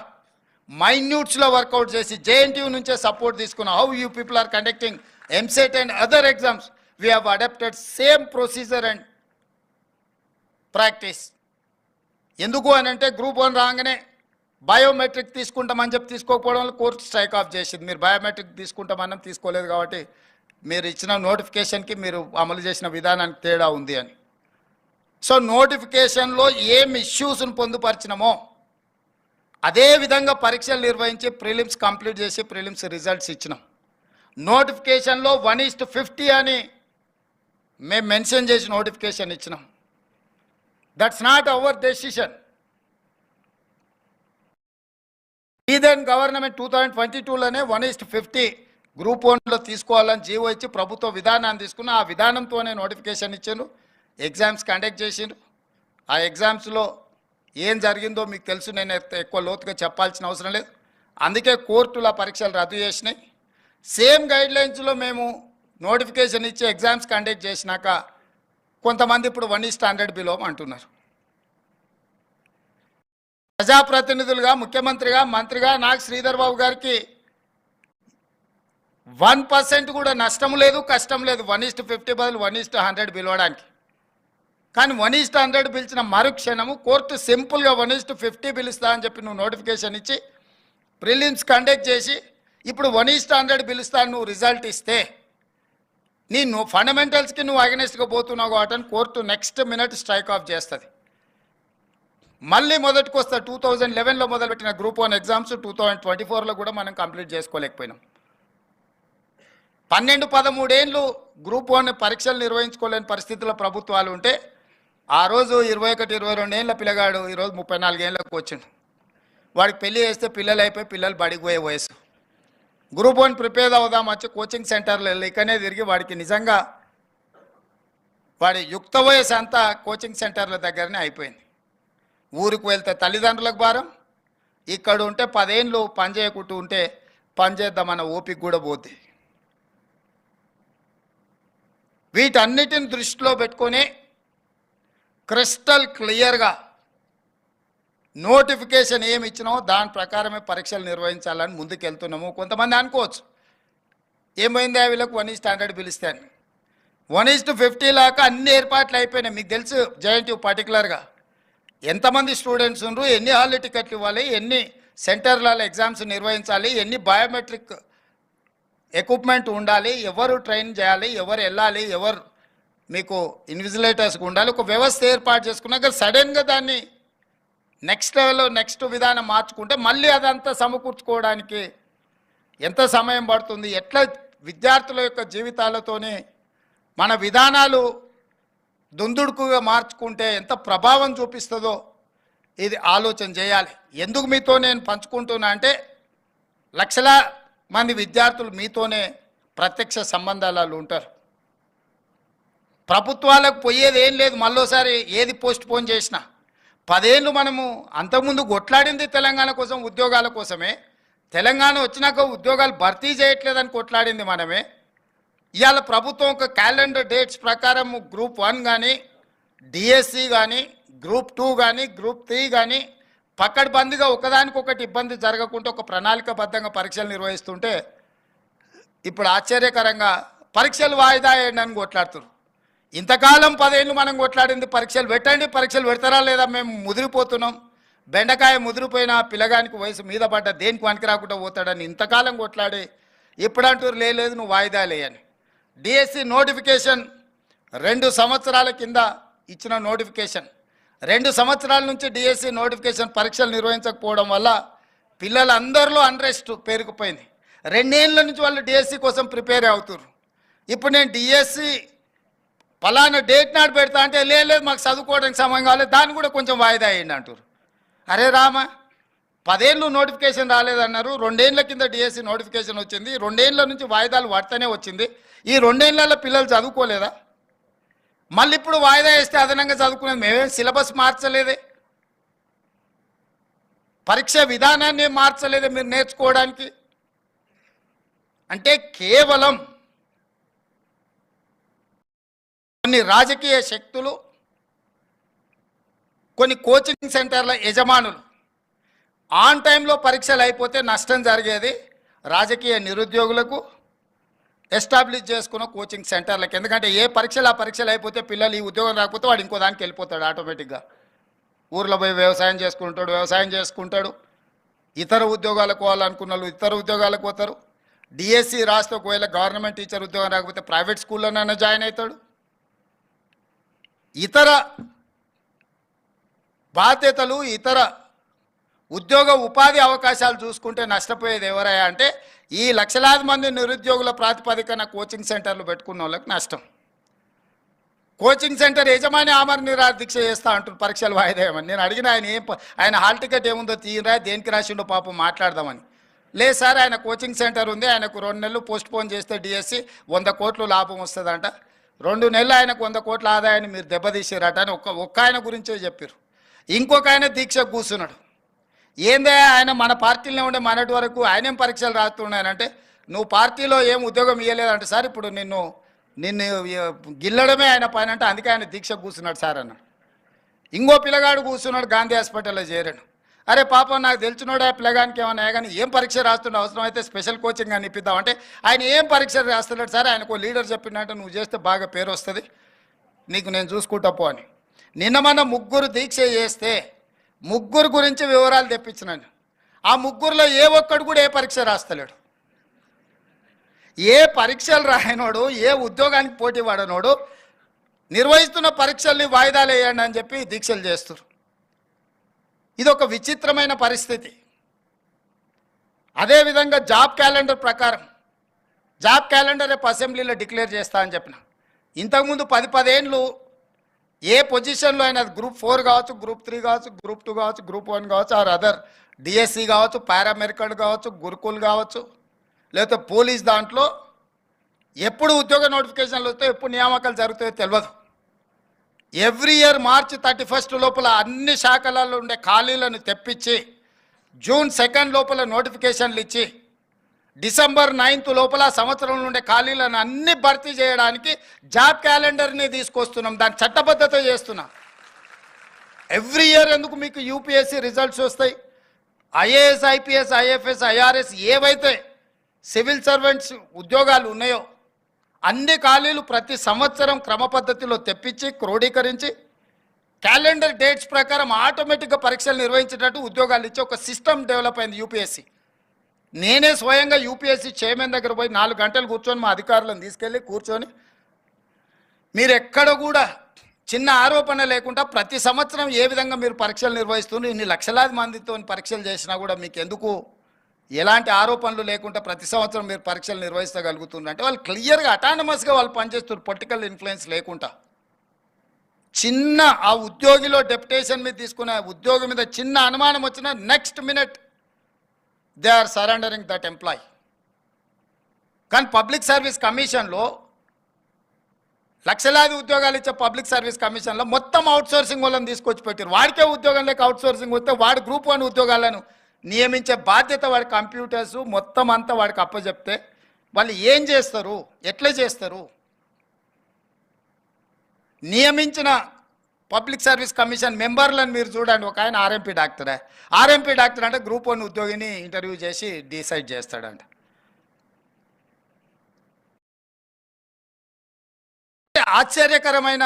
మైన్యూట్స్లో వర్కౌట్ చేసి జేఎన్టీయూ నుంచే సపోర్ట్ తీసుకున్నాం. How you people are conducting EAMCET and other exams, we have adopted same procedure and practice. ఎందుకు అని అంటే గ్రూప్ 1 రాగానే బయోమెట్రిక్ తీసుకుంటామని చెప్పి తీసుకోకపోవడం వల్ల కోర్టు స్ట్రైక్ ఆఫ్ చేసింది. మీరు బయోమెట్రిక్ తీసుకుంటామని తీసుకోలేదు కాబట్టి మీరు ఇచ్చిన నోటిఫికేషన్కి మీరు అమలు చేసిన విధానానికి తేడా ఉంది అని. సో నోటిఫికేషన్లో ఏం ఇష్యూస్ను పొందుపరిచినామో అదే విధంగా పరీక్షలు నిర్వహించి ప్రిలిమ్స్ కంప్లీట్ చేసి ప్రిలిమ్స్ రిజల్ట్స్ ఇచ్చినాం. నోటిఫికేషన్లో 1:50 అని మేము మెన్షన్ చేసి నోటిఫికేషన్ ఇచ్చినాం. That's not our decision. The then government 2022లోనే 1:50 గ్రూప్ 1లో తీసుకోవాలని జీవో ఇచ్చి ప్రభుత్వ విధానాన్ని తీసుకుని ఆ విధానంతోనే నోటిఫికేషన్ ఇచ్చారు. ఎగ్జామ్స్ కండక్ట్ చేసిండ్రు. ఆ ఎగ్జామ్స్లో ఏం జరిగిందో మీకు తెలుసు, నేను ఎక్కువ లోతుగా చెప్పాల్సిన అవసరం లేదు. అందుకే కోర్టుల పరీక్షలు రద్దు చేసినాయి. సేమ్ గైడ్లైన్స్లో మేము నోటిఫికేషన్ ఇచ్చి ఎగ్జామ్స్ కండక్ట్ చేసినాక కొంతమంది ఇప్పుడు 1:100 బిలో అంటున్నారు. ప్రజాప్రతినిధులుగా, ముఖ్యమంత్రిగా, మంత్రిగా నాకు శ్రీధర్ బాబు గారికి 1% కూడా నష్టం లేదు, కష్టం లేదు 1:50 బదులు 1:100 పిలవడానికి. కానీ 1:100 పిలిచిన మరుక్షణము కోర్టు సింపుల్గా 1:50 పిలుస్తా అని చెప్పి నువ్వు నోటిఫికేషన్ ఇచ్చి ప్రిలిమ్స్ కండక్ట్ చేసి ఇప్పుడు 1:100 పిలుస్తా నువ్వు రిజల్ట్ ఇస్తే నువ్వు ఫండమెంటల్స్కి నువ్వు అగెనెస్ట్గా పోతున్నావు కాబట్టి court next minute strike off చేస్తుంది. మళ్ళీ మొదటికి వస్తా. 2011లో మొదలుపెట్టిన గ్రూప్ 1 ఎగ్జామ్స్ 2024లో కూడా మనం కంప్లీట్ చేసుకోలేకపోయినాం. 12-13 ఏళ్ళు గ్రూప్ 1 పరీక్షలు నిర్వహించుకోలేని పరిస్థితుల్లో ప్రభుత్వాలు ఉంటే ఆ రోజు 21-22 ఏళ్ళ పిల్లగాడు ఈరోజు 34 ఏళ్ళకు వచ్చిండు. వాడికి పెళ్లి చేస్తే పిల్లలు అయిపోయి పిల్లలు బడికి పోయే వయసు. గ్రూప్ 1 ప్రిపేర్ అవుదాం వచ్చి కోచింగ్ సెంటర్లో ఇక్కడనే తిరిగి వాడికి నిజంగా వాడి యుక్త వయసు అంతా కోచింగ్ సెంటర్ల దగ్గరనే అయిపోయింది. ఊరికి వెళ్తే తల్లిదండ్రులకు భారం, ఇక్కడ ఉంటే 10 ఏళ్ళు పని చేయకుంటూ ఉంటే పని చేద్దామన్న ఓపిక కూడా పోద్ది. వీటన్నిటిని దృష్టిలో పెట్టుకొని క్రిస్టల్ క్లియర్గా నోటిఫికేషన్ ఏమి ఇచ్చినామో దాని ప్రకారమే పరీక్షలు నిర్వహించాలని ముందుకెళ్తున్నాము. కొంతమంది అనుకోవచ్చు ఏమైంది వీళ్ళకు 1:100 పిలిస్తే 1:50 లాగా అన్ని ఏర్పాట్లు అయిపోయినాయి. మీకు తెలుసు జేఎన్టీయూ పర్టికులర్గా ఎంతమంది స్టూడెంట్స్ ఉన్నారు, ఎన్ని హాల్ టికెట్లు ఇవ్వాలి, ఎన్ని సెంటర్లలో ఎగ్జామ్స్ నిర్వహించాలి, ఎన్ని బయోమెట్రిక్ ఎక్విప్మెంట్ ఉండాలి, ఎవరు ట్రైన్ చేయాలి, ఎవరు వెళ్ళాలి, ఎవరు మీకు ఇన్విజిలేటర్స్కి ఉండాలి, ఒక వ్యవస్థ ఏర్పాటు చేసుకున్నాక సడన్గా దాన్ని నెక్స్ట్ లెవెల్లో నెక్స్ట్ విధానం మార్చుకుంటే మళ్ళీ అదంతా సమకూర్చుకోవడానికి ఎంత సమయం పడుతుంది, ఎట్లా విద్యార్థుల యొక్క జీవితాలతోనే మన విధానాలు దుందుడుకుగా మార్చుకుంటే ఎంత ప్రభావం చూపిస్తుందో ఇది ఆలోచన చేయాలి. ఎందుకు మీతో నేను పంచుకుంటున్నా అంటే లక్షల మంది విద్యార్థులు మీతోనే ప్రత్యక్ష సంబంధాలు ఉంటారు. ప్రభుత్వాలకు పోయేది ఏం లేదు. మళ్ళోసారి ఏది పోస్ట్ పోన్ చేసినా 10 ఏళ్ళు మనము అంతకుముందు కొట్లాడింది తెలంగాణ కోసం, ఉద్యోగాల కోసమే. తెలంగాణ వచ్చినాక ఉద్యోగాలు భర్తీ చేయట్లేదని కొట్లాడింది మనమే. ఇవాళ ప్రభుత్వం ఒక క్యాలెండర్ డేట్స్ ప్రకారం గ్రూప్ 1 కానీ, డిఎస్సి కానీ, గ్రూప్ 2 కానీ, గ్రూప్ 3 కానీ పక్కడబందిగా ఒకదానికొకటి ఇబ్బంది జరగకుండా ఒక ప్రణాళికబద్ధంగా పరీక్షలు నిర్వహిస్తుంటే ఇప్పుడు ఆశ్చర్యకరంగా పరీక్షలు వాయిదా వేయండి అని కొట్లాడుతున్నారు. ఇంతకాలం 10 ఏళ్ళు మనం కొట్లాడింది పరీక్షలు పెట్టండి, పరీక్షలు పెడతారా లేదా మేము ముదిరిపోతున్నాం. బెండకాయ ముదిరిపోయిన పిల్లగానికి వయసు మీద పడ్డ దేనికి పనికి రాకుండా పోతాడని ఇంతకాలం కొట్లాడి ఇప్పుడంటూ లేదు నువ్వు వాయిదా లేయని. డిఎస్సి నోటిఫికేషన్ 2 సంవత్సరాల కింద ఇచ్చిన నోటిఫికేషన్, 2 సంవత్సరాల నుంచి డిఎస్సి నోటిఫికేషన్ పరీక్షలు నిర్వహించకపోవడం వల్ల పిల్లలందరిలో అన్రెస్ట్ పేరుకుపోయింది. 2 ఏళ్ళ నుంచి వాళ్ళు డిఎస్సి కోసం ప్రిపేర్ అవుతున్నారు. ఇప్పుడు నేను డిఎస్సి ఫలానా డేట్ నాడు పెడతా అంటే లేదు మాకు చదువుకోవడానికి సమయం కావాలి, దాన్ని కూడా కొంచెం వాయిదా అయ్యింది అంటారు. అరే రామ, 10 ఏళ్ళు నోటిఫికేషన్ రాలేదన్నారు, 2 ఏళ్ళ కింద డిఎస్సి నోటిఫికేషన్ వచ్చింది, 2 ఏళ్ళ నుంచి వాయిదాలు పడతానే వచ్చింది. ఈ 2 ఏళ్ళలో పిల్లలు చదువుకోలేదా? మళ్ళీ ఇప్పుడు వాయిదా వేస్తే అదనంగా చదువుకునేది మేమేం సిలబస్ మార్చలేదే, పరీక్ష విధానాన్ని మార్చలేదే మీరు నేర్చుకోవడానికి. అంటే కేవలం కొన్ని రాజకీయ శక్తులు, కొన్ని కోచింగ్ సెంటర్ల యజమానులు ఆన్ టైంలో పరీక్షలు అయిపోతే నష్టం జరిగేది రాజకీయ నిరుద్యోగులకు, ఎస్టాబ్లిష్ చేసుకున్న కోచింగ్ సెంటర్లకు. ఎందుకంటే ఏ పరీక్షలు ఆ పరీక్షలు అయిపోతే పిల్లలు ఈ ఉద్యోగం రాకపోతే వాడు ఇంకో దానికి వెళ్ళిపోతాడు ఆటోమేటిక్గా. ఊర్లో పోయి వ్యవసాయం చేసుకుంటాడు, ఇతర ఉద్యోగాలకు పోవాలనుకున్న వాళ్ళు ఇతర ఉద్యోగాలకు పోతారు. డిఎస్సి రాస్తే ఒకవేళ గవర్నమెంట్ టీచర్ ఉద్యోగం రాకపోతే ప్రైవేట్ స్కూల్లోనైనా జాయిన్ అవుతాడు. ఇతర బాధ్యతలు, ఇతర ఉద్యోగ ఉపాధి అవకాశాలు చూసుకుంటే నష్టపోయేది ఎవరయ్యా అంటే ఈ లక్షలాది మంది నిరుద్యోగుల ప్రాతిపదికన కోచింగ్ సెంటర్లు పెట్టుకున్న వాళ్ళకి నష్టం. కోచింగ్ సెంటర్ యజమాని ఆమరణ నిరాహార దీక్ష చేస్తా అంటున్నారు పరీక్షలు వాయిదా వేయమని. నేను అడిగిన ఆయన హాల్ టికెట్ ఏముందో తీయరా, దేనికి రాసిండో పాపం మాట్లాడదామని. లేదు సార్, ఆయన కోచింగ్ సెంటర్ ఉంది, ఆయనకు 2 నెలలు పోస్ట్ పోన్ చేస్తే డిఎస్సి 100 కోట్లు లాభం వస్తుందంట, 2 నెలలు ఆయనకు 100 కోట్ల ఆదాయాన్ని మీరు దెబ్బతీసారట అని ఒక్క ఆయన గురించే చెప్పారు. ఇంకొక ఆయన దీక్షకు కూర్చున్నాడు. ఏందే ఆయన మన పార్టీలో ఉండే మనటి వరకు ఆయనేం పరీక్షలు రాస్తున్నాయనంటే, నువ్వు పార్టీలో ఏం ఉద్యోగం ఇవ్వలేదంటే సార్, ఇప్పుడు నిన్ను గిల్లడమే ఆయన పైన అంటే, అందుకే ఆయన దీక్షకు కూర్చున్నాడు సార్ అన్నాడు. ఇంకో పిల్లగాడు కూర్చున్నాడు, గాంధీ హాస్పిటల్లో చేరాడు. అరే పాపం, నాకు తెలిసినోడే పిల్లగానికి ఏమన్నా కానీ ఏం పరీక్ష రాస్తుండే, అవసరం అయితే స్పెషల్ కోచింగ్ అని ఇప్పిద్దామంటే ఆయన ఏం పరీక్ష రాస్తున్నాడు సార్, ఆయనకు లీడర్ చెప్పినట్టు నువ్వు చేస్తే బాగా పేరు వస్తుంది, నీకు నేను చూసుకుంటా పో అని. నిన్న మన 3 దీక్ష చేస్తే 3 గురించి వివరాలు తెప్పించినాను. ఆ 3లో ఏ ఒక్కడు కూడా ఏ పరీక్ష రాస్తలేడు. ఏ పరీక్షలు రాయనోడు, ఏ ఉద్యోగానికి పోటీ పడనోడు నిర్వహిస్తున్న పరీక్షల్ని వాయిదాలు వేయండి అని చెప్పి దీక్షలు చేస్తారు. ఇది ఒక విచిత్రమైన పరిస్థితి. అదేవిధంగా జాబ్ క్యాలెండర్ ప్రకారం జాబ్ క్యాలెండర్ రేపు అసెంబ్లీలో డిక్లేర్ చేస్తా అని చెప్పిన. ఇంతకుముందు 10 ఏళ్ళు ఏ పొజిషన్లో అయినా, గ్రూప్ 4 కావచ్చు, గ్రూప్ 3 కావచ్చు, గ్రూప్ 2 కావచ్చు, గ్రూప్ 1 కావచ్చు, ఆర్ అదర్ డిఎస్సి కావచ్చు, పారామెడికల్ కావచ్చు, గురుకుల్ కావచ్చు, లేకపోతే పోలీస్, దాంట్లో ఎప్పుడు ఉద్యోగ నోటిఫికేషన్లు వస్తాయో, ఎప్పుడు నియామకాలు జరుగుతాయో తెలియదు. ఎవ్రీ ఇయర్ మార్చి 31 లోపల అన్ని శాఖలలో ఉండే ఖాళీలను తెప్పించి జూన్ 2 లోపల నోటిఫికేషన్లు ఇచ్చి డిసెంబర్ 9 లోపల సంవత్సరంలో ఉండే ఖాళీలను అన్ని భర్తీ చేయడానికి జాబ్ క్యాలెండర్ని తీసుకొస్తున్నాం, దాని చట్టబద్ధత చేస్తున్నాం. ఎవ్రీ ఇయర్ ఎందుకు మీకు యూపీఎస్సీ రిజల్ట్స్ వస్తాయి, ఐఏఎస్, ఐపీఎస్, ఐఎఫ్ఎస్, ఐఆర్ఎస్ ఏవైతే సివిల్ సర్వెంట్స్ ఉద్యోగాలు ఉన్నాయో అన్ని ఖాళీలు ప్రతి సంవత్సరం క్రమ పద్ధతిలో తెప్పించి క్రోడీకరించి క్యాలెండర్ డేట్స్ ప్రకారం ఆటోమేటిక్గా పరీక్షలు నిర్వహించేటట్టు ఉద్యోగాలు ఇచ్చి ఒక సిస్టమ్ డెవలప్ అయింది యూపీఎస్సీ. నేనే స్వయంగా యూపీఎస్సీ చైర్మన్ దగ్గర పోయి 4 గంటలు కూర్చొని మా అధికారులను తీసుకెళ్ళి కూర్చొని, మీరు ఎక్కడ కూడా చిన్న ఆరోపణ లేకుండా ప్రతి సంవత్సరం ఏ విధంగా మీరు పరీక్షలు నిర్వహిస్తున్నారు, ఇన్ని లక్షలాది మందితో పరీక్షలు చేసినా కూడా మీకు ఎందుకు ఎలాంటి ఆరోపణలు లేకుండా ప్రతి సంవత్సరం మీరు పరీక్షలు నిర్వహించగలుగుతున్నారు అంటే, వాళ్ళు క్లియర్గా అటానమస్గా వాళ్ళు పనిచేస్తున్నారు, పొలిటికల్ ఇన్ఫ్లుయెన్స్ లేకుండా. చిన్న ఆ ఉద్యోగిలో డెప్యుటేషన్ మీద తీసుకున్న ఉద్యోగి మీద చిన్న అనుమానం వచ్చినా next minute they are surrendering that employee. కానీ పబ్లిక్ సర్వీస్ కమిషన్లో లక్షలాది ఉద్యోగాలు ఇచ్చే పబ్లిక్ సర్వీస్ కమిషన్లో మొత్తం అవుట్సోర్సింగ్ వాళ్ళని తీసుకొచ్చి పెట్టారు. వాడికే ఉద్యోగం లేక అవుట్సోర్సింగ్ వస్తే వాడు గ్రూప్ 1 ఉద్యోగాలను నియమించే బాధ్యత వాడి కంప్యూటర్స్ మొత్తం అంతా వాడికి అప్పచెప్తే వాళ్ళు ఏం చేస్తారు, ఎట్లా చేస్తారు? నియమించిన పబ్లిక్ సర్వీస్ కమిషన్ మెంబర్లను మీరు చూడండి. ఒక ఆయన ఆర్ఎంపీ డాక్టరే. ఆర్ఎంపీ డాక్టర్ అంటే గ్రూప్ 1 ఉద్యోగిని ఇంటర్వ్యూ చేసి డిసైడ్ చేస్తాడంట. ఆశ్చర్యకరమైన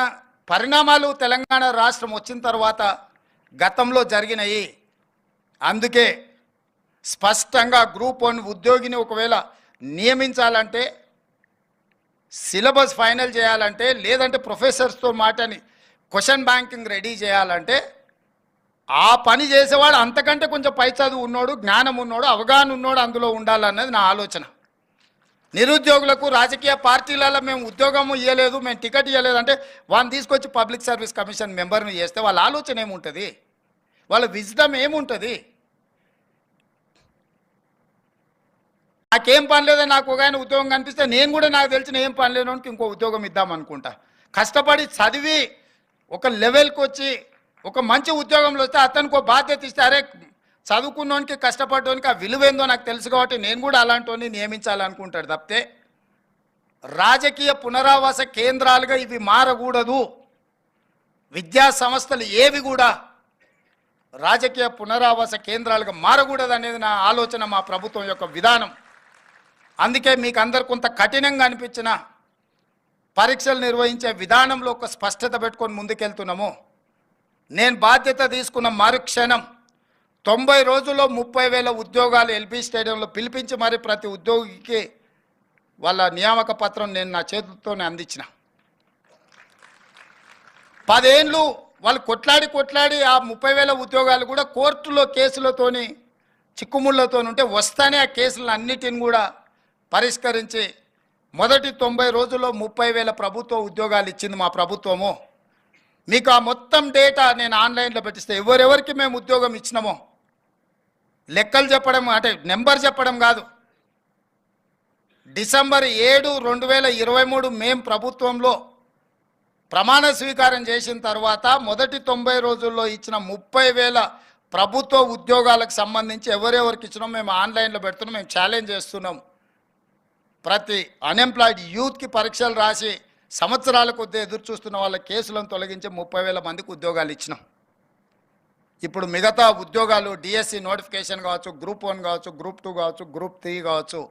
పరిణామాలు తెలంగాణ రాష్ట్రం వచ్చిన తర్వాత గతంలో జరిగినాయి. అందుకే స్పష్టంగా గ్రూప్ 1 ఉద్యోగిని ఒకవేళ నియమించాలంటే, సిలబస్ ఫైనల్ చేయాలంటే, లేదంటే ప్రొఫెసర్స్తో మాటని క్వశ్చన్ బ్యాంకింగ్ రెడీ చేయాలంటే ఆ పని చేసేవాడు అంతకంటే కొంచెం పై చదువు ఉన్నోడు, జ్ఞానం ఉన్నోడు, అవగాహన ఉన్నోడు అందులో ఉండాలన్నది నా ఆలోచన. నిరుద్యోగులకు రాజకీయ పార్టీలలో మేము ఉద్యోగం ఇవ్వలేదు, మేము టికెట్ ఇవ్వలేదు అంటే వాళ్ళని తీసుకొచ్చి పబ్లిక్ సర్వీస్ కమిషన్ మెంబర్ని చేస్తే వాళ్ళ ఆలోచన ఏముంటుంది, వాళ్ళ విజ్డమ్ ఏముంటుంది? నాకేం పని లేదో, నాకు ఒక ఆయన ఉద్యోగం కనిపిస్తే నేను కూడా నాకు తెలిసిన ఏం పని లేనోనికి ఇంకో ఉద్యోగం ఇద్దామనుకుంటా. కష్టపడి చదివి ఒక లెవెల్కి వచ్చి ఒక మంచి ఉద్యోగంలో వస్తే అతనికి ఒక బాధ్యత ఇస్తే, అరే చదువుకున్నోనికి కష్టపడడానికి ఆ విలువేందో నాకు తెలుసు కాబట్టి నేను కూడా అలాంటి నియమించాలనుకుంటాడు తప్పితే రాజకీయ పునరావాస కేంద్రాలుగా ఇవి మారకూడదు. విద్యా సంస్థలు ఏవి కూడా రాజకీయ పునరావాస కేంద్రాలుగా మారకూడదు అనేది నా ఆలోచన, మా ప్రభుత్వం యొక్క విధానం. అందుకే మీకు అందరు కొంత కఠినంగా అనిపించిన పరీక్షలు నిర్వహించే విధానంలో ఒక స్పష్టత పెట్టుకొని ముందుకెళ్తున్నాము. నేను బాధ్యత తీసుకున్న మరుక్షణం 90 రోజుల్లో 30,000 ఉద్యోగాలు ఎల్బీ స్టేడియంలో పిలిపించి మరి ప్రతి ఉద్యోగికి వాళ్ళ నియామక పత్రం నేను నా చేతులతోనే అందించిన. 10 ఏళ్ళు వాళ్ళు కొట్లాడి ఆ 30,000 ఉద్యోగాలు కూడా కోర్టులో కేసులతోని చిక్కుముళ్ళతో ఉంటే వస్తానే ఆ కేసులను అన్నిటిని కూడా పరిష్కరించి మొదటి 90 రోజుల్లో 30,000 ప్రభుత్వ ఉద్యోగాలు ఇచ్చింది మా ప్రభుత్వము. మీకు ఆ మొత్తం డేటా నేను ఆన్లైన్లో పెట్టిస్తే ఎవరెవరికి మేము ఉద్యోగం ఇచ్చినామో లెక్కలు చెప్పడం అంటే నెంబర్ చెప్పడం కాదు. డిసెంబర్ 7, 2023 మేము ప్రభుత్వంలో ప్రమాణ స్వీకారం చేసిన తర్వాత మొదటి 90 రోజుల్లో ఇచ్చిన 30,000 ప్రభుత్వ ఉద్యోగాలకు సంబంధించి ఎవరెవరికి ఇచ్చినాం మేము ఆన్లైన్లో పెడుతున్నాం. మేము ఛాలెంజ్ చేస్తున్నాం. ప్రతి అన్ఎంప్లాయిడ్ యూత్కి పరీక్షలు రాసి సంవత్సరాల కొద్దీ ఎదురు చూస్తున్న వాళ్ళ కేసులను తొలగించి 30,000 మందికి ఉద్యోగాలు ఇచ్చినాం. ఇప్పుడు మిగతా ఉద్యోగాలు డిఎస్సి నోటిఫికేషన్ కావచ్చు, గ్రూప్ 1 కావచ్చు, గ్రూప్ 2 కావచ్చు, గ్రూప్ 3 కావచ్చు,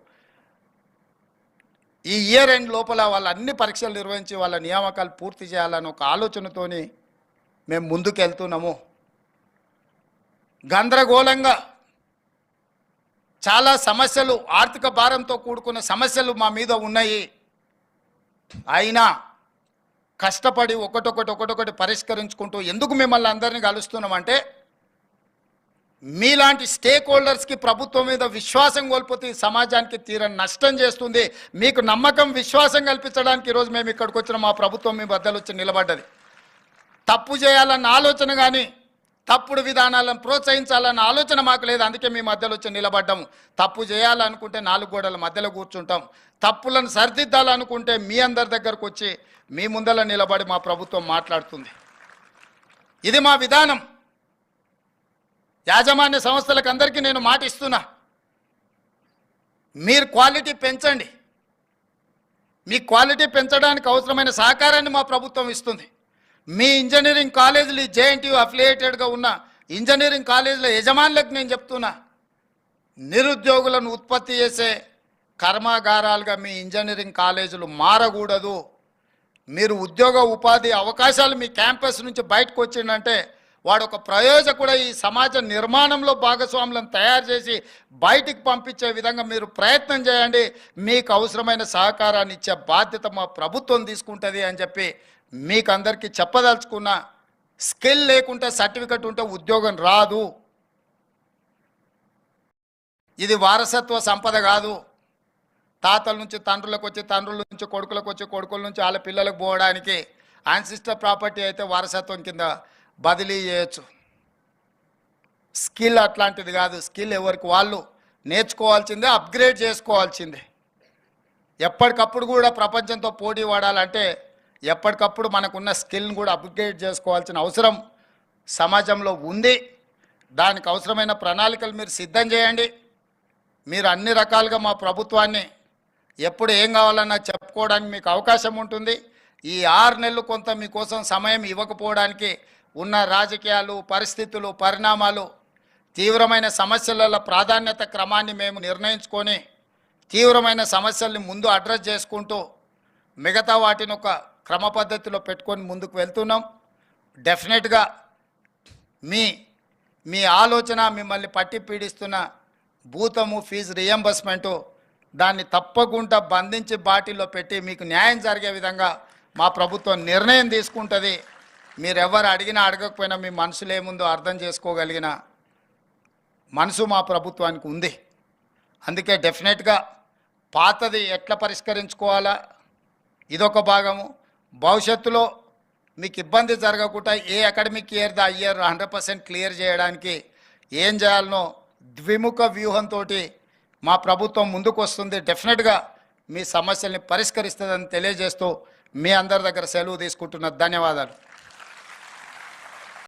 ఈ ఇయర్ ఎండ్ లోపల వాళ్ళ అన్ని పరీక్షలు నిర్వహించి వాళ్ళ నియామకాలు పూర్తి చేయాలని ఒక ఆలోచనతోని మేము ముందుకు వెళ్తున్నాము. గందరగోళంగా చాలా సమస్యలు, ఆర్థిక భారంతో కూడుకున్న సమస్యలు మా మీద ఉన్నాయి. అయినా కష్టపడి ఒకటొకటి పరిష్కరించుకుంటూ ఎందుకు మిమ్మల్ని అందరినీ కలుస్తున్నామంటే మీలాంటి స్టేక్ హోల్డర్స్కి ప్రభుత్వం మీద విశ్వాసం కోల్పోతే సమాజానికి తీరని నష్టం చేస్తుంది. మీకు నమ్మకం, విశ్వాసం కల్పించడానికి ఈరోజు మేము ఇక్కడికి వచ్చిన మా ప్రభుత్వం మీ బద్దలు వచ్చి నిలబడ్డది. తప్పు చేయాలన్న ఆలోచన కానీ తప్పుడు విధానాలను ప్రోత్సహించాలన్న ఆలోచన మాకు లేదు. అందుకే మీ మధ్యలో వచ్చి నిలబడ్డాము. తప్పు చేయాలనుకుంటే 4 గోడల మధ్యలో కూర్చుంటాం. తప్పులను సరిదిద్దాలనుకుంటే మీ అందరి దగ్గరకు వచ్చి మీ ముందర నిలబడి మా ప్రభుత్వం మాట్లాడుతుంది. ఇది మా విధానం. యాజమాన్య సంస్థలకు అందరికీ నేను మాట ఇస్తున్నా, మీరు క్వాలిటీ పెంచండి. మీ క్వాలిటీ పెంచడానికి అవసరమైన సహకారాన్ని మా ప్రభుత్వం ఇస్తుంది. మీ ఇంజనీరింగ్ కాలేజీలు జేఎన్టీయూ అఫిలియేటెడ్గా ఉన్న ఇంజనీరింగ్ కాలేజీల యజమానులకు నేను చెప్తున్నా, నిరుద్యోగులను ఉత్పత్తి చేసే కర్మాగారాలుగా మీ ఇంజనీరింగ్ కాలేజీలు మారకూడదు. మీరు ఉద్యోగ ఉపాధి అవకాశాలు మీ క్యాంపస్ నుంచి బయటకు వచ్చిందంటే వాడు ఒక ప్రయోజకుడు ఈ సమాజ నిర్మాణంలో భాగస్వాములను తయారు చేసి బయటికి పంపించే విధంగా మీరు ప్రయత్నం చేయండి. మీకు అవసరమైన సహకారాన్ని ఇచ్చే బాధ్యత మా ప్రభుత్వం తీసుకుంటుంది అని చెప్పి మీకు అందరికీ చెప్పదలుచుకున్న. స్కిల్ లేకుంటే సర్టిఫికెట్ ఉంటే ఉద్యోగం రాదు. ఇది వారసత్వ సంపద కాదు. తాతల నుంచి తండ్రులకు వచ్చి, తండ్రుల నుంచి కొడుకులకు వచ్చి, కొడుకుల నుంచి వాళ్ళ పిల్లలకు పోవడానికి యాన్సిస్టర్ ప్రాపర్టీ అయితే వారసత్వం కింద బదిలీ చేయొచ్చు. స్కిల్ అట్లాంటిది కాదు. స్కిల్ ఎవరికి వాళ్ళు నేర్చుకోవాల్సిందే, అప్గ్రేడ్ చేసుకోవాల్సిందే. ఎప్పటికప్పుడు కూడా ప్రపంచంతో పోటీ పడాలంటే ఎప్పటికప్పుడు మనకున్న స్కిల్ని కూడా అప్గ్రేడ్ చేసుకోవాల్సిన అవసరం సమాజంలో ఉంది. దానికి అవసరమైన ప్రణాళికలు మీరు సిద్ధం చేయండి. మీరు అన్ని రకాలుగా మా ప్రభుత్వాన్ని ఎప్పుడు ఏం కావాలన్నా చెప్పుకోవడానికి మీకు అవకాశం ఉంటుంది. ఈ 6 నెలలు కొంత మీకోసం సమయం ఇవ్వకపోవడానికి ఉన్న రాజకీయాలు, పరిస్థితులు, పరిణామాలు, తీవ్రమైన సమస్యల ప్రాధాన్యత క్రమాన్ని మేము నిర్ణయించుకొని తీవ్రమైన సమస్యల్ని ముందు అడ్రస్ చేసుకుంటూ మిగతా వాటిని ఒక క్రమ పద్ధతిలో పెట్టుకొని ముందుకు వెళ్తున్నాం. డెఫినెట్గా మీ ఆలోచన, మిమ్మల్ని పట్టి పీడిస్తున్న భూతము ఫీజు రియంబర్స్మెంటు, దాన్ని తప్పకుండా బంధించి బాటిల్లో పెట్టి మీకు న్యాయం జరిగే విధంగా మా ప్రభుత్వం నిర్ణయం తీసుకుంటుంది. మీరెవరు అడిగినా అడగకపోయినా మీ మనసులో ఏముందో అర్థం చేసుకోగలిగిన మనసు మా ప్రభుత్వానికి ఉంది. అందుకే డెఫినెట్గా పాతది ఎట్లా పరిష్కరించుకోవాలా ఇదొక భాగము. భవిష్యత్తులో మీకు ఇబ్బంది జరగకుండా ఏ అకాడమిక్ ఇయర్ దా ఇయర్ 100% క్లియర్ చేయడానికి ఏం చేయాలనో ద్విముఖ వ్యూహంతో మా ప్రభుత్వం ముందుకు వస్తుంది. డెఫినెట్గా మీ సమస్యల్ని పరిష్కరిస్తుందని తెలియజేస్తూ మీ అందరి దగ్గర సెలవు తీసుకుంటున్న ధన్యవాదాలు.